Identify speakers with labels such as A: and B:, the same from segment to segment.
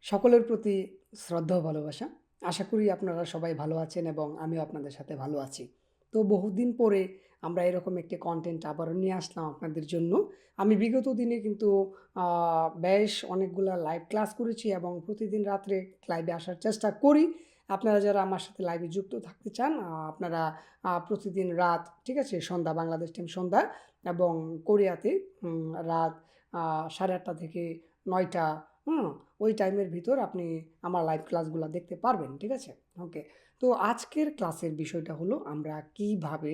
A: সকলের প্রতি শ্রদ্ধা ও ভালোবাসা। আশা করি আপনারা সবাই ভালো আছেন এবং আমিও আপনাদের সাথে ভালো আছি। তো বহুদিন পরে আমরা এরকম একটি কনটেন্ট আবারও নিয়ে আসলাম আপনাদের জন্য। আমি বিগত দিনে কিন্তু বেশ অনেকগুলা লাইভ ক্লাস করেছি এবং প্রতিদিন রাত্রে লাইভে আসার চেষ্টা করি। আপনারা যারা আমার সাথে লাইভে যুক্ত থাকতে চান, আপনারা প্রতিদিন রাত, ঠিক আছে? সন্ধ্যা, বাংলাদেশ টাইম সন্ধ্যা এবং কোরিয়াতে রাত 8:30 থেকে 9টা, হুম? ওই টাইমের ভিতর আপনি আমার লাইভ ক্লাসগুলো দেখতে পারবেন, ঠিক আছে? ওকে। তো আজকের ক্লাসের বিষয়টা হলো আমরা কিভাবে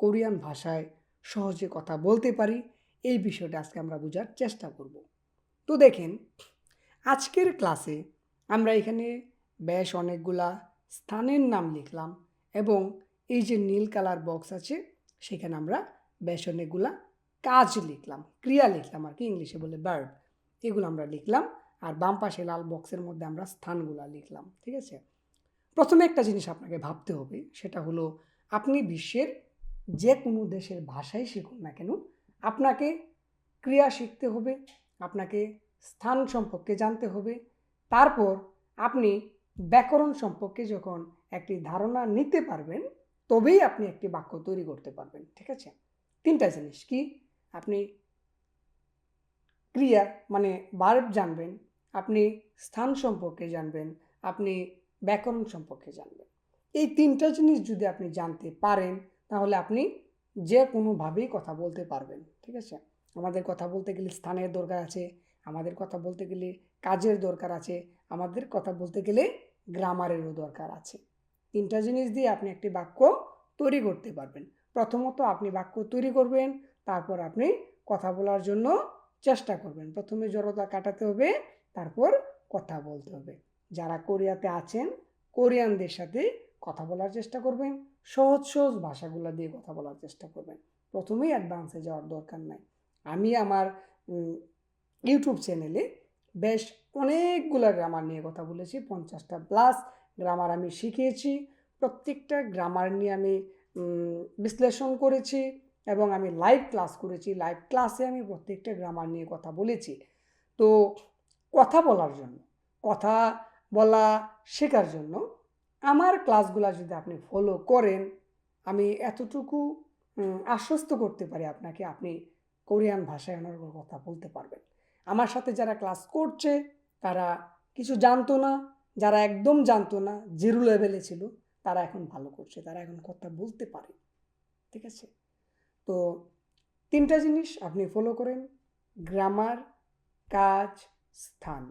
A: কোরিয়ান ভাষায় সহজে কথা বলতে পারি, এই বিষয়টা আজকে আমরা বোঝার চেষ্টা করব। তো দেখেন, আজকের ক্লাসে আমরা এখানে বেশ অনেকগুলা স্থানের নাম লিখলাম এবং এই যে নীল কালার বক্স আছে সেখানে আমরা বেশ অনেকগুলা কাজ লিখলাম, ক্রিয়া লিখলাম আর কি, ইংলিশে বলে ভার্ব। এগুলো আমরা লিখলাম আর বাম পাশে লাল বক্সের মধ্যে আমরা স্থানগুলো লিখলাম, ঠিক আছে? প্রথমে একটা জিনিস আপনাকে ভাবতে হবে, সেটা হলো আপনি বিশ্বের যে কোনো দেশের ভাষাই শিখুন না কেন, আপনাকে ক্রিয়া শিখতে হবে, আপনাকে স্থান সম্পর্কে জানতে হবে, তারপর আপনি ব্যাকরণ সম্পর্কে যখন একটি ধারণা নিতে পারবেন তবেই আপনি একটি বাক্য তৈরি করতে পারবেন, ঠিক আছে? তিনটা জিনিস কি? আপনি ক্রিয়া মানে ভার্ব জানবেন, আপনি স্থান সম্পর্কে জানবেন, আপনি ব্যাকরণ সম্পর্কে জানবেন। এই তিনটা জিনিস যদি আপনি জানতে পারেন তাহলে আপনি যে কোনোভাবেই কথা বলতে পারবেন, ঠিক আছে? আমাদের কথা বলতে গেলে স্থানের দরকার আছে, আমাদের কথা বলতে গেলে কাজের দরকার আছে, আমাদের কথা বলতে গেলে গ্রামারেরও দরকার আছে। তিনটা জিনিস দিয়ে আপনি একটি বাক্য তৈরি করতে পারবেন। প্রথমত আপনি বাক্য তৈরি করবেন, তারপর আপনি কথা বলার জন্য চেষ্টা করবেন। প্রথমে জড়তা কাটাতে হবে, তারপর কথা বলতে হবে। যারা কোরিয়াতে আছেন, কোরিয়ানদের সাথে কথা বলার চেষ্টা করবেন, সহজ সহজ ভাষাগুলো দিয়ে কথা বলার চেষ্টা করবেন। প্রথমেই অ্যাডভান্সে যাওয়ার দরকার নাই। আমি আমার ইউটিউব চ্যানেলে বেশ অনেকগুলো গ্রামার নিয়ে কথা বলেছি, 50টা প্লাস গ্রামার আমি শিখিয়েছি। প্রত্যেকটা গ্রামার নিয়ে আমি বিশ্লেষণ করেছি এবং আমি লাইভ ক্লাস করেছি। লাইভ ক্লাসে আমি প্রত্যেকটা গ্রামার নিয়ে কথা বলেছি। তো কথা বলার জন্য, কথা বলা শেখার জন্য আমার ক্লাসগুলো যদি আপনি ফলো করেন, আমি এতটুকু আশ্বস্ত করতে পারি আপনাকে, আপনি কোরিয়ান ভাষায় অনর্গল কথা বলতে পারবেন। আমার সাথে যারা ক্লাস করছে তারা কিছু জানতো না, যারা একদম জানতো না, জিরো লেভেলে ছিল, তারা এখন ভালো করছে, তারা এখন কথা বলতে পারে, ঠিক আছে? তো তিনটা জিনিস আপনি ফলো করেন: গ্রামার, কাজ, স্থান।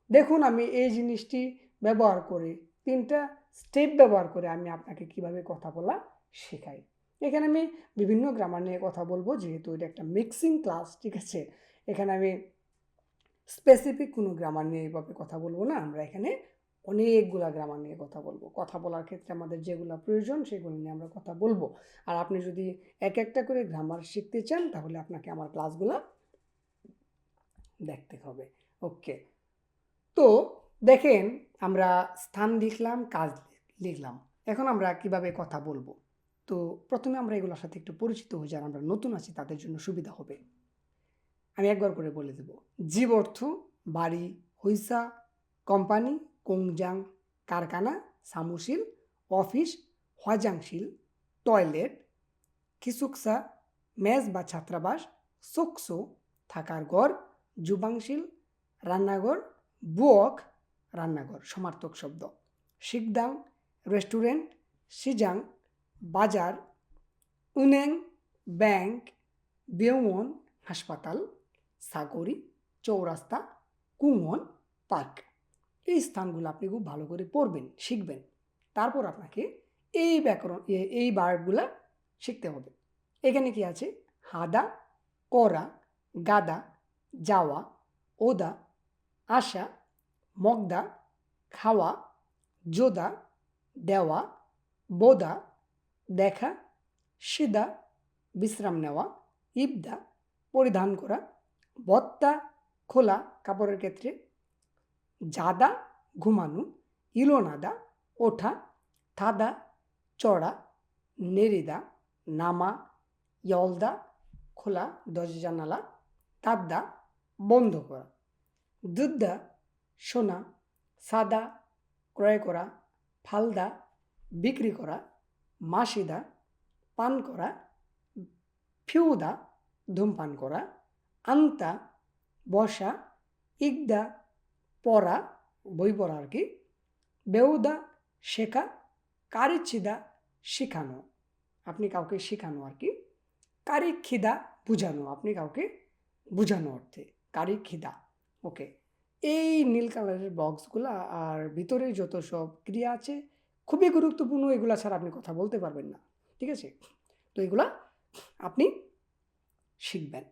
A: দেখুন আমি এই জিনিসটি ব্যবহার করে, তিনটা স্টেপ ব্যবহার করে আমি আপনাকে কিভাবে কথা বলা শেখাই। এখানে আমি বিভিন্ন গ্রামার নিয়ে কথা বলবো, যেহেতু এটা একটা মিক্সিং ক্লাস, ঠিক আছে? এখানে আমি স্পেসিফিক কোনো গ্রামার নিয়ে এইভাবে কথা বলবো না, আমরা এখানে অনেকগুলা গ্রামার নিয়ে কথা বলবো। কথা বলার ক্ষেত্রে আমাদের যেগুলো প্রয়োজন সেগুলো নিয়ে আমরা কথা বলবো। আর আপনি যদি এক একটা করে গ্রামার শিখতে চান তাহলে আপনাকে আমার ক্লাসগুলো দেখতে হবে। ওকে। তো দেখেন, আমরা স্থান লিখলাম, কাজ লিখলাম। এখন আমরা কিভাবে কথা বলবো? তো প্রথমে আমরা এগুলোর সাথে একটু পরিচিত হই, যারা আমরা নতুন আছি তাদের জন্য সুবিধা হবে। আমি একবার করে বলে দেব। জীব অর্থ বাড়ি, হইসা কোম্পানি, কোংজাং কারখানা, সামুশিল অফিস, হজাংশিল টয়লেট, খিসুকসা মেজ বা ছাত্রাবাস, সোকসো থাকার ঘর, জুবাংশিল রান্নাঘর, বুয়ক রান্নাঘর সমার্থক শব্দ, শিকদাং রেস্টুরেন্ট, সিজাং বাজার, উনেং ব্যাংক, বেউন হাসপাতাল, সাগরি চৌরাস্তা, কুমন পার্ক। এই স্থানগুলো আপনি খুব ভালো করে পড়বেন, শিখবেন। তারপর আপনাকে এই ব্যাকরণ, এই ভার্বগুলো শিখতে হবে। এখানে কি আছে? হাদা, করা, গাদা, যাওয়া, ওদা, আসা, মগদা, খাওয়া, যোদা, দেওয়া, বোদা, দেখা, সিদা বিশ্রাম নেওয়া, ইবদা পরিধান করা, বত্তা খোলা কাপড়ের ক্ষেত্রে, জাদা ঘুমানো, ইলোনাদা ওঠা, থাদা চড়া, নেরিদা নামা, ইয়লদা খোলা দরজা জানালা, তাদ্দা বন্ধ করা, দুদ্দা শোনা, সাদা ক্রয় করা, ফালদা বিক্রি করা, মাসিদা পান করা, ফিউদা ধূমপান করা, আন্তা বসা, ইগদা পড়া বই পড়া আর কি, বেউদা শেখা, কারিচ্ছিদা শেখানো, আপনি কাউকে শেখানো আর কি, কারিখিদা বুঝানো, আপনি কাউকে বুঝানো অর্থে কারিখিদা। ওকে, এই নীল কালারের বক্সগুলা আর ভিতরে যত সব ক্রিয়া আছে খুবই গুরুত্বপূর্ণ, এগুলা ছাড়া আপনি কথা বলতে পারবেন না। ঠিক আছে, তো এগুলা আপনি শিখবেন।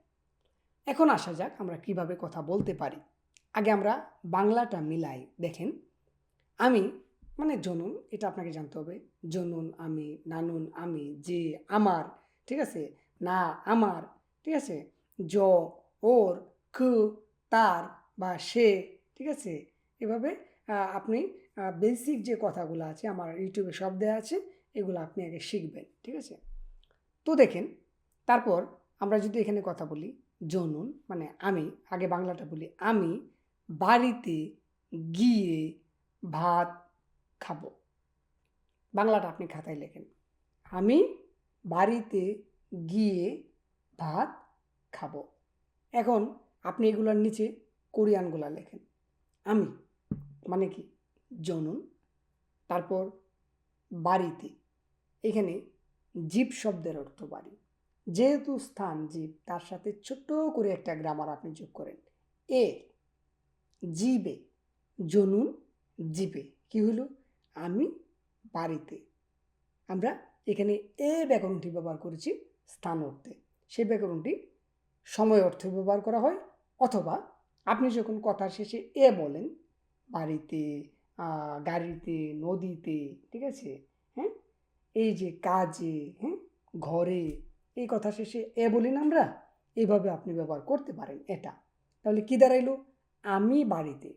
A: এখন আসা যাক আমরা কিভাবে কথা বলতে পারি। আগে আমরা বাংলাটা মিলাই। দেখেন, আমি মানে জনুন, এটা আপনাকে জানতে হবে। জনুন আমি, নানুন আমি, যে আমার, ঠিক আছে, না আমার, ঠিক আছে, জ ওর, খু তার বা সে, ঠিক আছে। এভাবে আপনি বেসিক যে কথাগুলো আছে আমার ইউটিউবে সব দেওয়া আছে, এগুলো আপনি আগে শিখবেন। ঠিক আছে, তো দেখেন, তারপর আমরা যদি এখানে কথা বলি জনুন মানে আমি, আগে বাংলাটা বলি। আমি বাড়িতে গিয়ে ভাত খাবো। বাংলাটা আপনি খাতায় লেখেন, আমি বাড়িতে গিয়ে ভাত খাবো। এখন আপনি এগুলোর নিচে কোরিয়ানগুলা লেখেন। আমি মানে কি জনুন, তারপর বাড়িতে, এখানে জীব শব্দের অর্থ বাড়ি, যেহেতু স্থান জীব তার সাথে ছোট্ট করে একটা গ্রামার আপনি যোগ করেন। এ জীবে, জনুন জীবে কি হলো, আমি বাড়িতে। আমরা এখানে এ ব্যাকরণটি ব্যবহার করেছি স্থান অর্থে, সেই ব্যাকরণটি সময় অর্থে ব্যবহার করা হয়। অথবা আপনি যখন কথার শেষে এ বলেন, বাড়িতে, গাড়িতে, নদীতে, ঠিক আছে, হ্যাঁ, এই যে কাজে, হ্যাঁ, ঘরে, এই কথা শেষে এ বলি না আমরা, এইভাবে আপনি ব্যবহার করতে পারেন এটা। তাহলে কি দাঁড়াইলো, আমি বাড়িতে,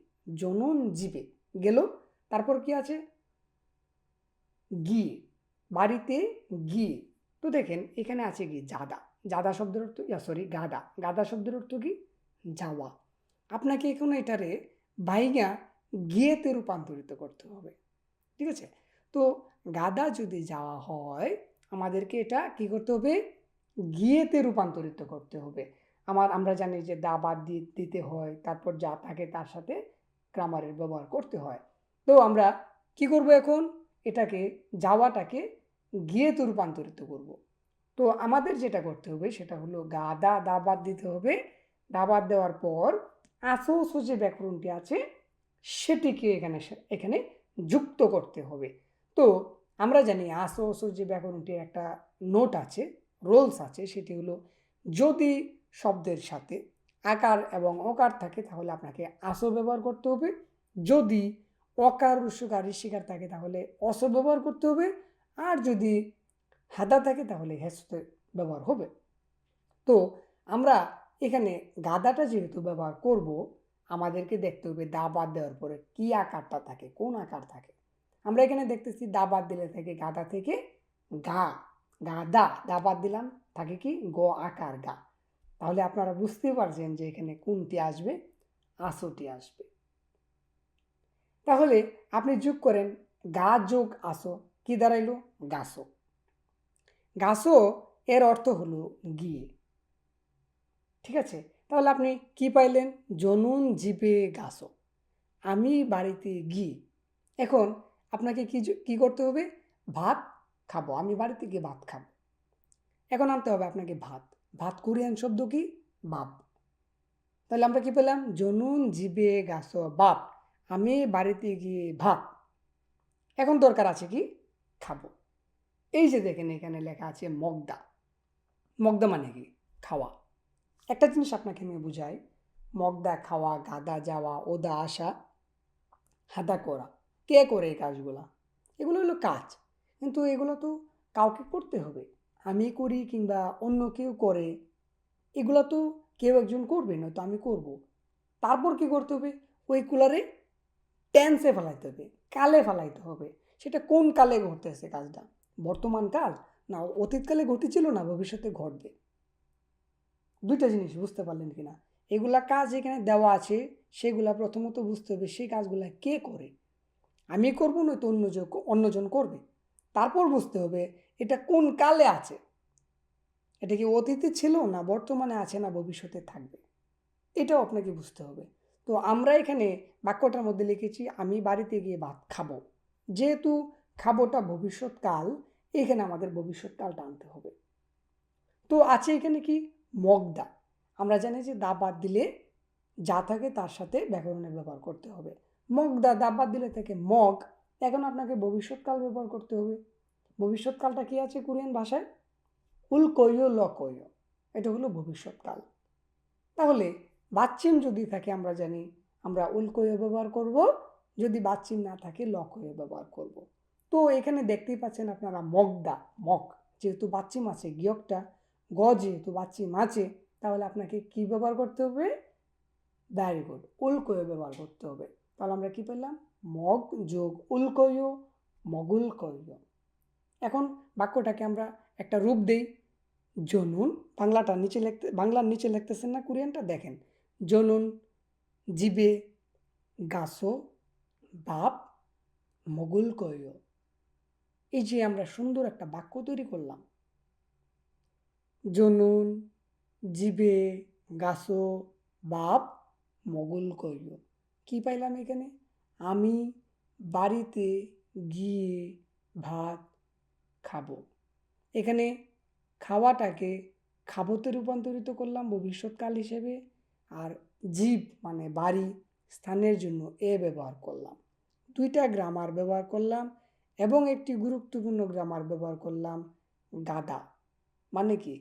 A: জনন জীবে গেল, তারপর কি আছে গিয়ে, বাড়িতে গিয়ে। তো দেখেন এখানে আছে কি জাদা, জাদা শব্দের অর্থ গাদা, গাদা শব্দের অর্থ কি যাওয়া। আপনাকে এখন এটারে বাইগা গিয়েতে রূপান্তরিত করতে হবে। ঠিক আছে, তো গাদা যদি যাওয়া হয় আমাদেরকে এটা কি করতে হবে, গিয়েতে রূপান্তরিত করতে হবে। আমরা জানি যে দা বাদ দিতে হয়, তারপর যা থাকে তার সাথে গ্রামারের ব্যবহার করতে হয়। তো আমরা কি করব এখন, এটাকে যাওয়াটাকে গিয়েতে রূপান্তরিত করব। তো আমাদের যেটা করতে হবে সেটা হলো গাদা দা বাদ দিতে হবে, দা বাদ দেওয়ার পর আসো যে ব্যাকরণটি আছে সেটিকে এখানে যুক্ত করতে হবে। তো আমরা জানি আসো যে ব্যাকরণটির একটা নোট আছে, রোলস আছে, সেটি হলো যদি শব্দের সাথে আকার এবং অকার থাকে তাহলে আপনাকে আসো ব্যবহার করতে হবে, যদি অকার রস্যকার ঋষিকার থাকে তাহলে অস ব্যবহার করতে হবে, আর যদি হাদা থাকে তাহলে হেসতে ব্যবহার হবে। তো আমরা এখানে গাদাটা যেহেতু ব্যবহার করব, আমাদেরকে দেখতে হবে দা বাদ দেওয়ার পরে কি আকারটা থাকে, কোন আকার থাকে। আমরা এখানে দেখতেছি দা বাদ দিলে থাকে গাদা থেকে গা, গাদা, দা বাদ দিলাম থাকে কি গ আকার গা। তাহলে আপনারা বুঝতে পারছেন যে এখানে কোনটি আসবে, আসোটি আসবে। তাহলে আপনি যোগ করেন গা যোগ আসো, কি দাঁড়াইলো গাছো। গাছো এর অর্থ হলো গিয়ে। ঠিক আছে, তাহলে আপনি কি পাইলেন, জনুন জীবে গাছো, আমি বাড়িতে গিয়ে। এখন আপনাকে কি করতে হবে, ভাত খাবো, আমি বাড়িতে গিয়ে ভাত খাবো। এখন আনতে হবে আপনাকে ভাত, ভাত কোরিয়ান শব্দ কি বাপ। তাহলে আমরা কি পেলাম, জনুন জীবে গাছো বাপ, আমি বাড়িতে গিয়ে ভাত। এখন দরকার আছে কি খাবো। এই যে দেখেন এখানে লেখা আছে মগদা, মগদা মানে কি খাওয়া। একটা জিনিস আপনাকে আমি বুঝাই, মগদা খাওয়া, গাদা যাওয়া, ওদা আসা, হাদা করা, কে করে এই কাজগুলো, এগুলো হলো কাজ, কিন্তু এগুলো তো কাউকে করতে হবে। আমি করি কিংবা অন্য কেউ করে, এগুলো তো কেউ একজন করবে, নয়তো আমি করব। তারপর কি করতে হবে, ওই কুলারে টেন্সে ফেলাইতে হবে, কালে ফেলাইতে হবে। সেটা কোন কালে ঘটতেছে কাজটা, বর্তমান কাল না অতীতকালে ঘটেছিল না ভবিষ্যতে ঘটবে। দুইটা জিনিস বুঝতে পারলেন কিনা, এগুলা কাজ এখানে দেওয়া আছে, সেগুলা প্রথমত বুঝতে হবে সেই কাজগুলা কে করে। আমি করব নয়তো অন্যজন করবে। তারপর বুঝতে হবে এটা কোন কালে আছে, এটা কি অতীতে ছিল না বর্তমানে আছে না ভবিষ্যতে থাকবে, এটাও আপনাকে বুঝতে হবে। তো আমরা এখানে বাক্যটার মধ্যে লিখেছি আমি বাড়িতে গিয়ে ভাত খাবো। যেহেতু খাবোটা ভবিষ্যৎকাল, এখানে আমাদের ভবিষ্যৎকালটা আনতে হবে। তো আছে এখানে কি মগদা। আমরা জানি যে দা বাদ দিলে যা থাকে তার সাথে ব্যাকরণের ব্যবহার করতে হবে। মগদা দা বাদ দিলে থাকে মগ। এখন আপনাকে ভবিষ্যৎকাল ব্যবহার করতে হবে। ভবিষ্যৎকালটা কি আছে কোরিয়ান ভাষায়? উলকৈয় লকৈয়, এটা হলো ভবিষ্যৎকাল। তাহলে বাচ্চিম যদি থাকে আমরা জানি আমরা উলকৈয় ব্যবহার করব, যদি বাচ্চিম না থাকে লকৈয় ব্যবহার করব। তো এখানে দেখতেই পাচ্ছেন আপনারা মগদা, মগ যেহেতু বাচ্চিম আছে গিয়কটা, গ যেহেতু বাচ্চিম আছে, তাহলে আপনাকে কি ব্যবহার করতে হবে? ভেরি গুড, উলকৈয় ব্যবহার করতে হবে। তাহলে আমরা কি পেলাম? মগ যোগ উলকৈয়, মগুলকৈয়। এখন বাক্যটাকে আমরা একটা রূপ দেই। জনুন, বাংলার নিচে লিখতেছেন না কোরিয়ানটা, দেখেন জনুন জিবে গাছো বাপ মগুলকৈয়। এই যে আমরা সুন্দর একটা বাক্য তৈরি করলাম, জনুন জিবে গাছো বাপ মগুলকৈয়। কি পাইলাম এখানে? আমি বাড়িতে গিয়ে ভাত খাবো। এখানে খাওয়াটাকে খাবোতে রূপান্তরিত করলাম ভবিষ্যৎকাল হিসেবে, আর জীব মানে বাড়ি স্থানের জন্য এ ব্যবহার করলাম। দুইটা গ্রামার ব্যবহার করলাম এবং একটি গুরুত্বপূর্ণ গ্রামার ব্যবহার করলাম গাদা, মানে কি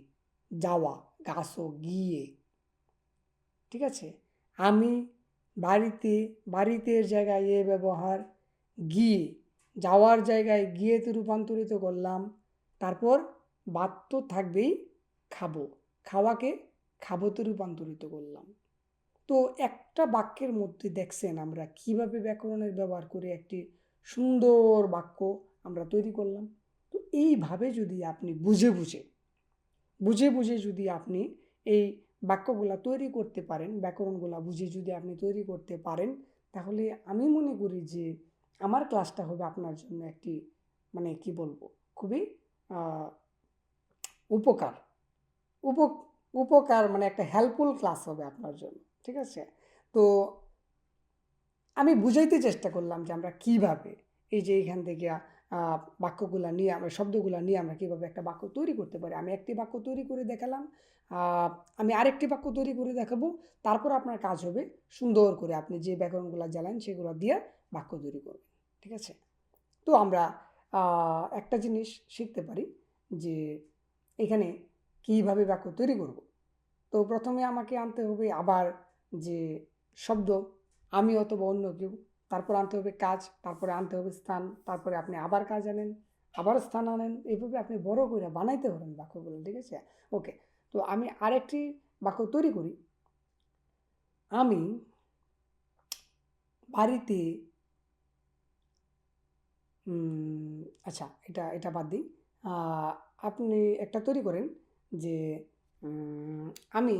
A: যাওয়া, গাছো গিয়ে। ঠিক আছে, আমি বাড়িতে জায়গায় এ ব্যবহার, গিয়ে যাওয়ার জায়গায় গিয়েতে রূপান্তরিত করলাম। তারপর বাদ তো থাকবেই, খাবো, খাওয়াকে খাবোতে রূপান্তরিত করলাম। তো একটা বাক্যের মধ্যে দেখছেন আমরা কিভাবে ব্যাকরণের ব্যবহার করে একটি সুন্দর বাক্য আমরা তৈরি করলাম। তো এইভাবে যদি আপনি বুঝে বুঝে যদি আপনি এই বাক্যগুলা তৈরি করতে পারেন, ব্যাকরণগুলা বুঝে যদি আপনি তৈরি করতে পারেন, তাহলে আমি মনে করি যে আমার ক্লাসটা হবে আপনার জন্য একটি মানে কি বলবো, খুবই উপকার উপকার মানে একটা হেল্পফুল ক্লাস হবে আপনার জন্য। ঠিক আছে, তো আমি বুঝাইতে চেষ্টা করলাম যে আমরা কিভাবে এই যে এখান থেকে বাক্যগুলা নিয়ে আমরা শব্দগুলা নিয়ে আমরা কীভাবে একটা বাক্য তৈরি করতে পারি। আমি একটি বাক্য তৈরি করে দেখালাম, আমি আরেকটি বাক্য তৈরি করে দেখাবো। তারপর আপনার কাজ হবে সুন্দর করে আপনি যে ব্যাকরণগুলো জানেন সেগুলো দিয়ে বাক্য তৈরি করবেন। ঠিক আছে, তো আমরা একটা জিনিস শিখতে পারি যে এখানে কীভাবে বাক্য তৈরি করব। তো প্রথমে আমাকে আনতে হবে আবার যে শব্দ, আমি অথবা অন্য কেউ, তারপর আনতে হবে কাজ, তারপরে আনতে হবে স্থান, তারপরে আপনি আবার কাজ আনেন, আবার স্থান আনেন, এইভাবে আপনি বড় করে বানাইতে পারেন বাক্যগুলো। ঠিক আছে, ওকে। তো আমি আরেকটি বাক্য তৈরি করি। আমি বাড়িতে আচ্ছা, এটা বাদ দিই। আপনি একটা তৈরি করেন যে আমি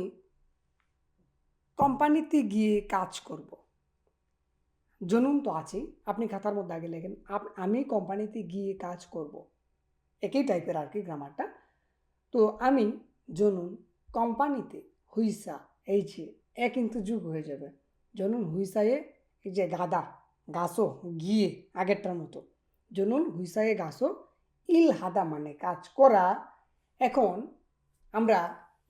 A: কোম্পানিতে গিয়ে কাজ করব। জনুন তো আছেই, আপনি খাতার মধ্যে আগে লেখেন আমি কোম্পানিতে গিয়ে কাজ করব। একই টাইপের আর কি গ্রামারটা। তো আমি জনুন কোম্পানিতে হুইসা, এই যে এ কিন্তু যুগ হয়ে যাবে। জনুন হুইসায়ে, এই যে গাদা গাছো গিয়ে আগেরটার মতো, জনুন হুইসায়ে গাছো ইল হাদা মানে কাজ করা। এখন আমরা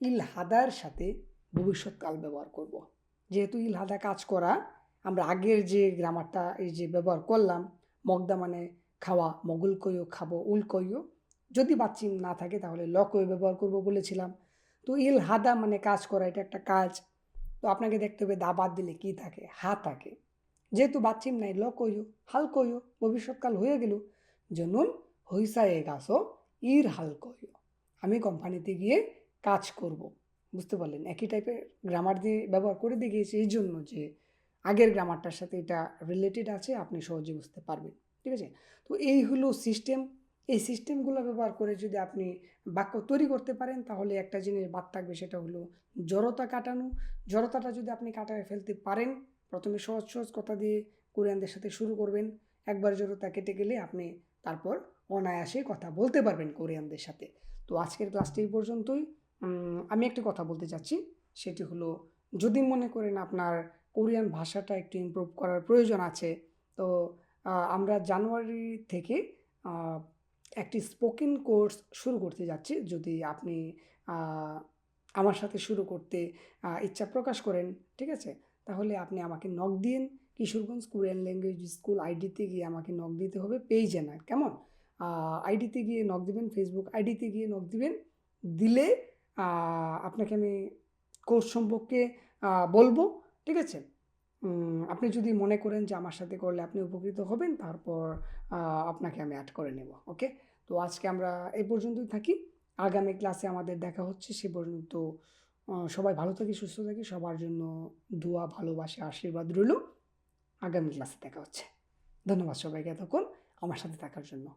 A: ইল হাদার সাথে ভবিষ্যৎকাল ব্যবহার করব। যেহেতু ইল হাদা কাজ করা, আমরা আগের যে গ্রামারটা এই যে ব্যবহার করলাম, মগদা মানে খাওয়া, মগুল কইও খাবো, উল কইও, যদি বাচ্চিম না থাকে তাহলে লকই ব্যবহার করব বলেছিলাম। তো ইল হাদা মানে কাজ করা, এটা একটা কাজ। তো আপনাকে দেখতে হবে দা বাদ দিলে কি থাকে? হা থাকে। যেহেতু বাচ্চিম নাই, লকইও হাল কইও, ভবিষ্যৎকাল হয়ে গেল। জনুন হইসায়ে গাছও ইর হাল কইও, আমি কোম্পানিতে গিয়ে কাজ করব। বুঝতে পারলেন? একই টাইপের গ্রামার দিয়ে ব্যবহার করে দেখিয়েছি এই জন্য যে আগের গ্রামারটার সাথে এটা রিলেটেড আছে, আপনি সহজে বুঝতে পারবেন। ঠিক আছে, তো এই হলো সিস্টেম। এই সিস্টেমগুলো ব্যবহার করে যদি আপনি বাক্য তৈরি করতে পারেন তাহলে একটা জিনিস বাদ থাকবে, সেটা হলো জড়তা কাটানো। জড়তাটা যদি আপনি কাটায় ফেলতে পারেন প্রথমে সহজ সহজ কথা দিয়ে কোরিয়ানদের সাথে শুরু করবেন। একবার জড়তা কেটে গেলে আপনি তারপর অনায়াসে কথা বলতে পারবেন কোরিয়ানদের সাথে। তো আজকের ক্লাসটি এই পর্যন্তই। আমি একটা কথা বলতে চাচ্ছি, সেটি হলো যদি মনে করেন আপনার কোরিয়ান ভাষাটা একটু ইমপ্রুভ করার প্রয়োজন আছে, তো আমরা জানুয়ারি থেকে একটি স্পোকেন কোর্স শুরু করতে যাচ্ছি। যদি আপনি আমার সাথে শুরু করতে ইচ্ছা প্রকাশ করেন, ঠিক আছে, তাহলে আপনি আমাকে নক দিন। কিশোরগঞ্জ কোরিয়ান ল্যাঙ্গুয়েজ স্কুল আইডিতে গিয়ে আমাকে নক দিতে হবে, পেজে না, কেমন? আইডিতে গিয়ে নক দিবেন, ফেসবুক আইডিতে গিয়ে নক দিবেন। দিলে আপনাকে আমি কোর্স সম্পর্কে বলবো, ঠিক আছে? আপনি যদি মনে করেন যে আমার সাথে করলে আপনি উপকৃত হবেন, তারপর আপনাকে আমি অ্যাড করে নেব। ওকে, তো আজকে আমরা এই পর্যন্তই থাকি। আগামী ক্লাসে আমাদের দেখা হচ্ছে। সে পর্যন্ত সবাই ভালো থাকি, সুস্থ থাকি। সবার জন্য দোয়া, ভালোবাসা, আশীর্বাদ রইল। আগামী ক্লাসে দেখা হচ্ছে। ধন্যবাদ সবাইকে এতক্ষণ আমার সাথে থাকার জন্য।